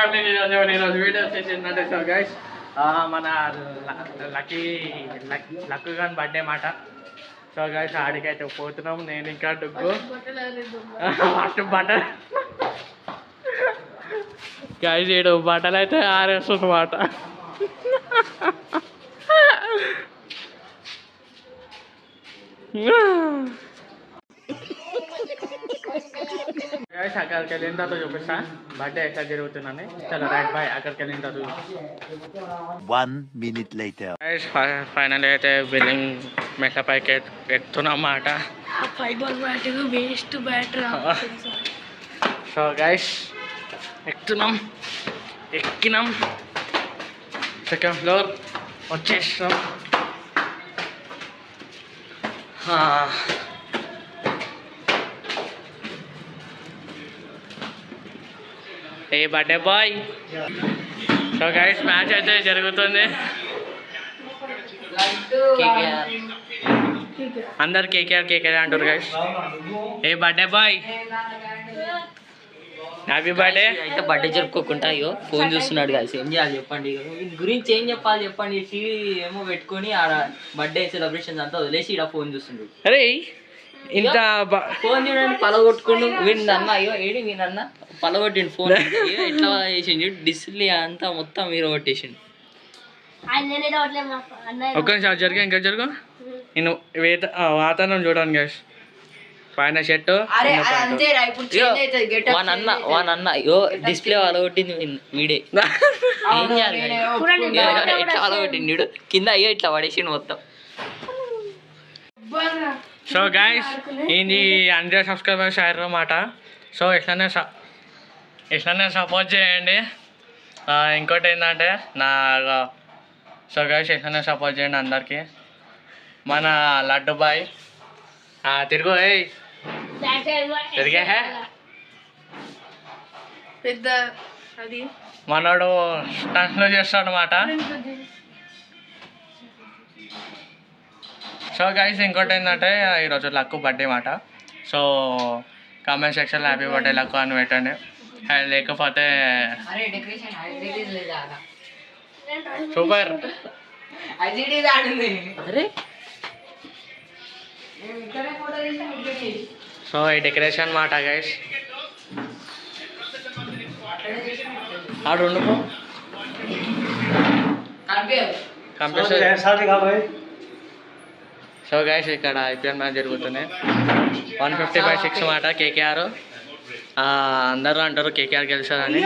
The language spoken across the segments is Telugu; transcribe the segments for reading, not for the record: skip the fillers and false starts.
ఈరోజు వీడియో వచ్చేసి ఏంటంటే సో గైస్ మన లక్కు గాని బర్త్డే మాట. సో గైస్ ఆడికైతే పోతున్నాం. నేను ఇంకా డుగ్గు ఫస్ట్ బట్టలు గైస్ ఈడు బట్టలు అయితే ఆరేస్తుందన్నమాట. గైస్ అక్కడికి వెళ్ళిన తర్వాత చూపిస్తా బర్త్డే ఎట్లా జరుగుతుందని. చలో రైట్ బాయ్. అక్కడికి వెళ్ళిన తర్వాత 1 minute later. గైస్ ఫైనల్ అయితే బిల్డింగ్ మెట్ల పైకి ఎక్కుతున్నాం అన్నమాట. సో గైస్ ఎక్కినాం సెకండ్ ఫ్లోర్ వచ్చేసినాం. ఏ birthday boy. So guys match అయితే జరుగుతుంది. అందరు కేకేఆర్ అంటారు గైస్. ఏ బర్త్డే బాయ్ హ్యాపీ బర్త్డే. అయితే బర్త్డే జరుపుకోకుండా అయ్యో ఫోన్ చూస్తున్నాడు కాదు. ఏం చేయాలి చెప్పండి, గురించి ఏం చెప్పాలి చెప్పండి. టీవీ ఏమో పెట్టుకొని ఆడ బర్త్డే సెలబ్రేషన్స్ అంతా వదిలేసి ఇక్కడ ఫోన్ చూస్తున్నాడు. అరే ఇంత ఫోన్ చూడండి పలగొట్టుకుంటూ వీడినన్న అయ్యో ఏడి వీనన్న పలగొట్టిండు ఫోన్. ఎట్లా వేసిండు డిస్ప్లే అంతా మొత్తం మీరు కొట్టేసిండు. ఒక్క నిమిషం జరిగా ఇంకా జరుగు. నేను వాతావరణం చూడండి గైస్. పైన షర్టు వానన్న అయ్యో డిస్ప్లే పలగొట్టింది వీడే. ఏం చేయాలి ఎట్లా పలగొట్టిండు వీడు కింద అయ్యో ఇట్లా పడేసిండు మొత్తం. సో గైస్ ఇది 100 సబ్స్క్రైబర్స్ అయ్యారు అన్నమాట. సో ఇట్లానే సపోర్ట్ చేయండి. ఇంకోటి ఏంటంటే సో గైస్ ఇట్లానే సపోర్ట్ చేయండి అందరికీ. మన లడ్డు బాయ్ తిరుగు తిరిగే పెద్ద అది మనోడు స్టంట్లో చేస్తాడు అన్నమాట. సో గైస్ ఇంకోటి ఏంటంటే ఈరోజు లక్కు బర్త్డే మాట. సో కామెంట్ సెక్షన్లో హ్యాపీ బర్త్డే లక్కు అని పెట్టండి. లేకపోతే సూపర్. సో ఈ డెకరేషన్ మాట గైస్ ఆడు ఉండుకో సో గైస్ ఇక్కడ ఐపీఎల్ మ్యాచ్ జరుగుతుంది. 155 మాట కేకేఆర్. అందరూ అంటారు కేకేఆర్ గెలిచారని.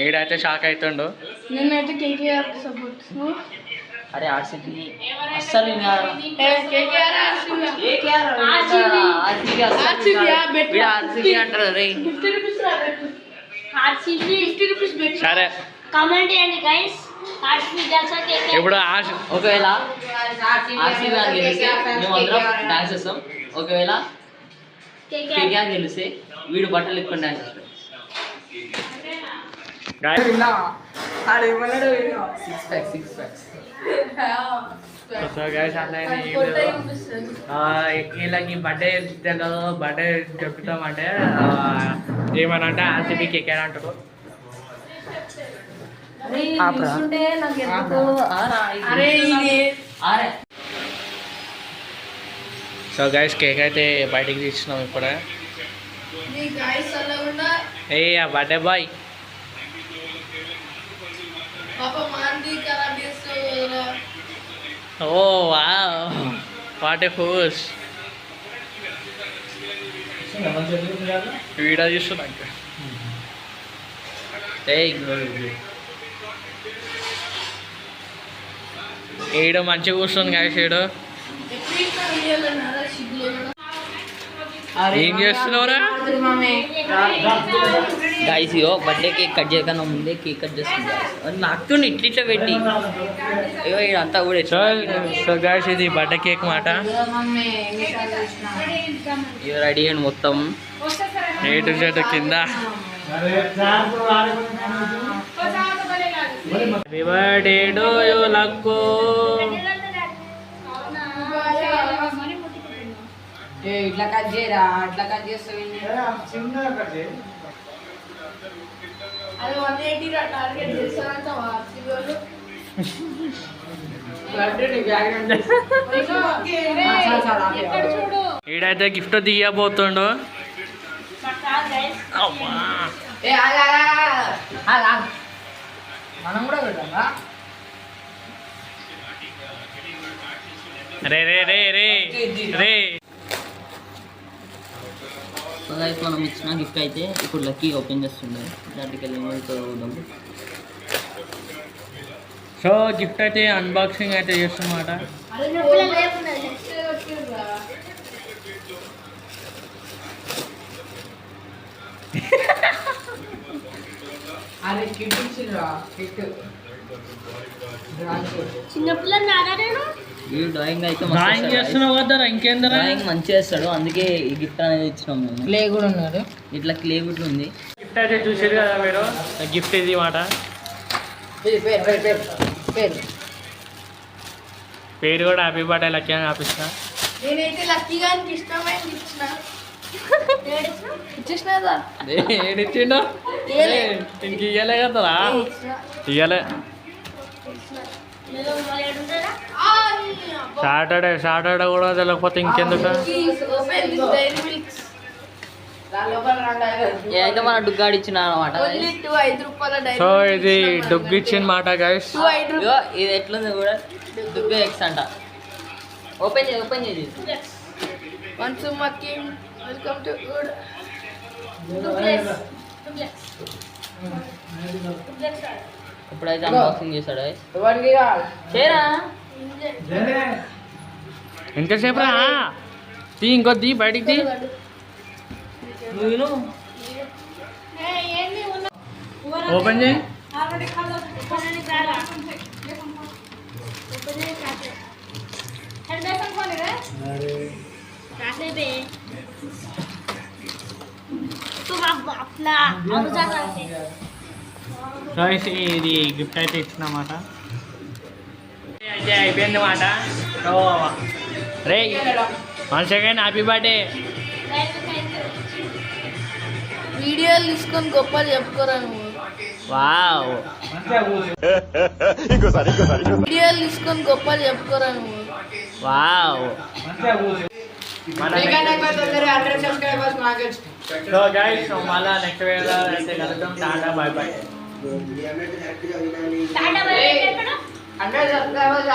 ఈడైతే షాక్ అవుతుండు. నేనైతే కేకేఆర్ సపోర్ట్. అరే ఆర్సీబీ అస్సలు అంటారు. సరే ఇప్పుడు ఒకవేళ ఆర్సీబీ గెలిస్తే మేమందరం డాన్స్ చేస్తాం. ఒకవేళ కేకేఆర్ గెలిస్తే వీడు బట్టలు ఎక్కువ డాన్స్ చేస్తాడు. సో గైస్ వీళ్ళకి బర్త్డే తెలియదు. బర్త్డే చెప్తామంటే ఏమనంటే ఆర్సీబీ కేకేఆర్ అంటారు. సో గైస్ కేక్ అయితే బయటికి తీసినాం ఇప్పుడే. A birthday boy oh wow what a force. Video చూస్తున్నా ఈడు మంచిగా కూర్చొని గైస్. ఈడు ఏం చేస్తున్నావురా గైస్? ఇగో బర్త్డే కేక్ కట్ చేయకుండా ముందే కేక్ కట్ చేస్తుంది. నాకు ఇట్లా పెట్టి ఇగో ఇదంతా కూడా. సో గైస్ ఇది బర్త్డే కేక్ మాట. ఇగో రెడీ అయ్యండి మొత్తం ఏ టు జెడ్ కింద. Happy birthday to you luck. ఇట్లా కట్ చేయరా, అట్లా కట్ చేస్తావు. అది 180 టార్గెట్ చేస్తారంట వాళ్ళు. ఈడైతే గిఫ్ట్ తీయబోతుండు. అమ్మా. మనం కూడా పెడతామా? రే రే రే రే రే. సో గైస్ మనం ఇచ్చిన గిఫ్ట్ అయితే ఇప్పుడు లక్కీ ఓపెన్ చేస్తుండే. దాంట్కి వెళ్ళి చూద్దాం. సో గిఫ్ట్ అయితే అన్బాక్సింగ్ అయితే చేస్తున్నమాట. చిన్నపిల్లలు నారాయణ ఈ డ్రాయింగ్ అయితే డ్రాయింగ్ చేస్తున్నావు కదా, ఇంకేందరా? డ్రాయింగ్ మంచిగా చేస్తాడు, అందుకే ఈ గిఫ్ట్ అనేది ఇచ్చినాం మేము. ప్లే కూడా ఉన్నారు. ఇట్లా క్లే గుట్లు ఉంది. గిఫ్ట్ అయితే చూసేది కదా మీరు, గిఫ్ట్ ఇది మాట. పేరు కూడా హ్యాపీ బర్త్డే లక్కీ అని ఆపిస్తా. నేనైతే లక్కీగా ఇష్టమైంది ఇచ్చిన. ఇచ్చేసిన కదా. ఏడిచ్చిండు ఇంక ఇయ్యలే కదరా, ఇయ్యలే. సాటర్డే కూడా తెలియకపోతే ఇంకెందుకు. ఏదైతే మన డుగ్గాడు ఇచ్చిన అనమాట. సో ఇది డొగ్గు ఇచ్చిన మాట గైస్. ఇది ఎట్లుంది కూడా డుగ్గు ఎక్స్ అంట. ఓపెన్ చేయి, ఓపెన్ చేయి. Welcome to good. ఇప్పుడైతే అన్బాక్సింగ్ చేశాడు. చేరా ఎంతసేపు రా, తీ ఇంకొద్ది బయటికి తీ. నువ్వు ఓపెన్ చేయి. సో ఇది గిఫ్ట్ అయితే ఇచ్చినమాట. అయితే అయిపోయింది మాట. సో రే 1 సెకండ్ హ్యాపీ బర్త్డే. వీడియోలు తీసుకొని గొప్పలు చెప్పుకోరా నువ్వు. వావ్. వీడియోలు తీసుకొని గొప్పలు చెప్పుకోరా నువ్వు. వావ్. సో గైస్ మళ్ళా నెక్స్ట్ వీడియోలో అయితే కలుద్దాం. Tata bye by. 100 సబ్స్క్రైబర్స్